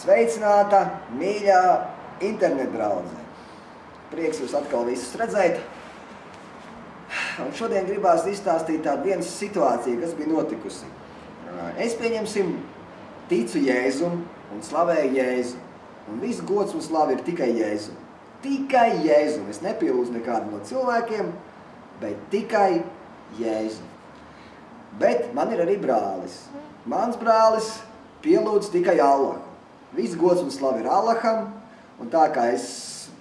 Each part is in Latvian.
Sveicināta, mīļā internet draudzē. Prieks jūs atkal visus redzēt. Un šodien gribās izstāstīt tādu vienu situāciju, kas bija notikusi. Es pieņemsim ticu Jēzum un slavēju Jēzu. Un viss gods un slava ir tikai Jēzum. Tikai Jēzum. Es nepielūdzu nekādu no cilvēkiem, bet tikai Jēzum. Bet man ir arī brālis. Mans brālis pielūdz tikai Allahu. Viss gods un slava ir Allaham, un tā kā es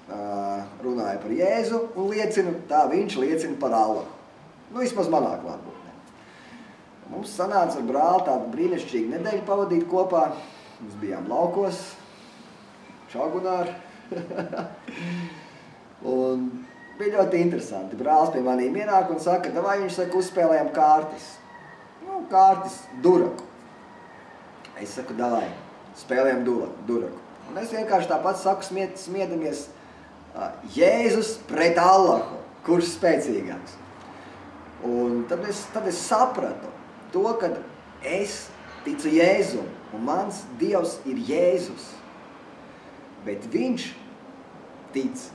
runāju par Jēzu un liecinu, tā viņš liecina par Allahu. Nu, vismaz manā klātbūtnē. Mums sanāca ar brāli tādu brīnišķīgu nedēļu pavadīt kopā. Mēs bijām laukos, Čaugunār. Un bija ļoti interesanti. Brālis pie manīm ienāk un saka, davai viņš saka, uzspēlējam kārtis. Nu, kārtis duraku. Es saku, davai, spēlējam duraku. Un es vienkārši tāpat saku, smiedamies, Jēzus pret Allahu, kurš spēcīgāks. Un tad es sapratu to, ka es ticu Jēzum, un mans Dievs ir Jēzus. Bet viņš tic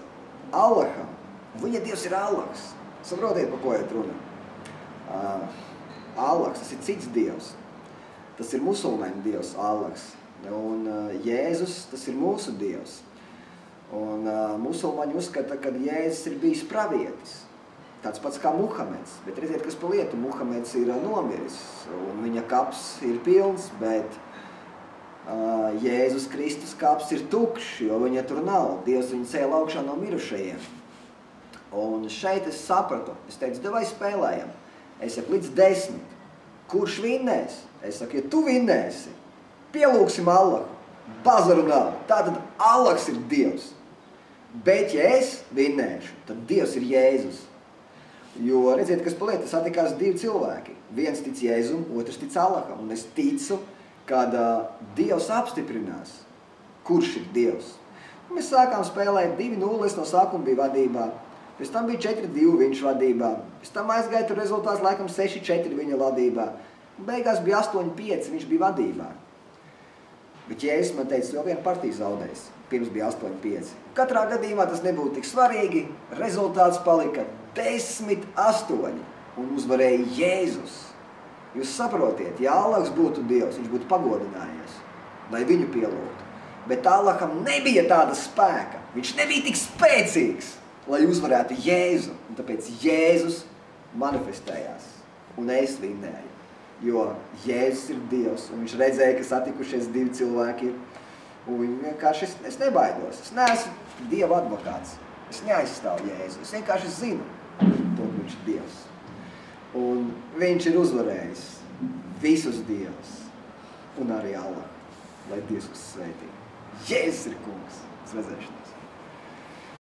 Allaham, un viņa Dievs ir Allahs. Saprotiet, pa ko iet runa? Allahs, tas ir cits Dievs. Tas ir musulmaņu Dievs, Allahs. Un Jēzus, tas ir mūsu Dievs. Un musulmaņi uzskata, ka Jēzus ir bijis pravietis. Tāds pats kā Muhameds. Bet redziet, kas pa lietu, Muhameds ir nomiris. Un viņa kaps ir pilns, bet Jēzus Kristus kaps ir tukšs, jo viņa tur nav. Dievs viņu cēla augšā no mirušajiem. Un šeit es sapratu. Es teicu, davai spēlējam. Es saku, līdz 10. Kurš vinnēs? Es saku, ja tu vinnēsi, pielūksim Allahu. Bazaru nav. Tātad Allahs ir Dievs. Bet, ja es vinnēšu, tad Dievs ir Jēzus. Jo, redziet, kas paliet, satikās divi cilvēki. Viens tic Jēzum, otrs tic Allaham. Un es ticu, kad Dievs apstiprinās, kurš ir Dievs. Un mēs sākām spēlēt 2-0, es no sākuma biju vadībā. Pēc tam bija 4-2 viņš vadībā. Pēc tam aizgāja tur rezultāts laikam 6-4 viņa vadībā. Un beigās bija 8-5, viņš bija vadībā. Bet Jēzus man teica, vēl vienu partiju zaudējis. Pirms bija 8-5. Katrā gadījumā tas nebūtu tik svarīgi. Rezultāts palika 10-8 un uzvarēja Jēzus. Jūs saprotiet, ja Allahs būtu Dievs, viņš būtu pagodinājies, lai viņu pielūgtu. Bet Allaham nebija tāda spēka. Viņš nebija tik spēcīgs, lai uzvarētu Jēzu. Un tāpēc Jēzus manifestējās un es vinnēju. Jo Jēzus ir Dievs, un viņš redzēja, ka satikušies divi cilvēki. Un vienkārši es nebaidos. Es neesmu Dieva advokāts. Es neaizstāvu Jēzu. Es vienkārši zinu to, ka viņš ir Dievs. Un viņš ir uzvarējis visus dievus un arī Allah, lai Dievs uzsveitī. Jēzus ir kungs. Uz redzēšanos.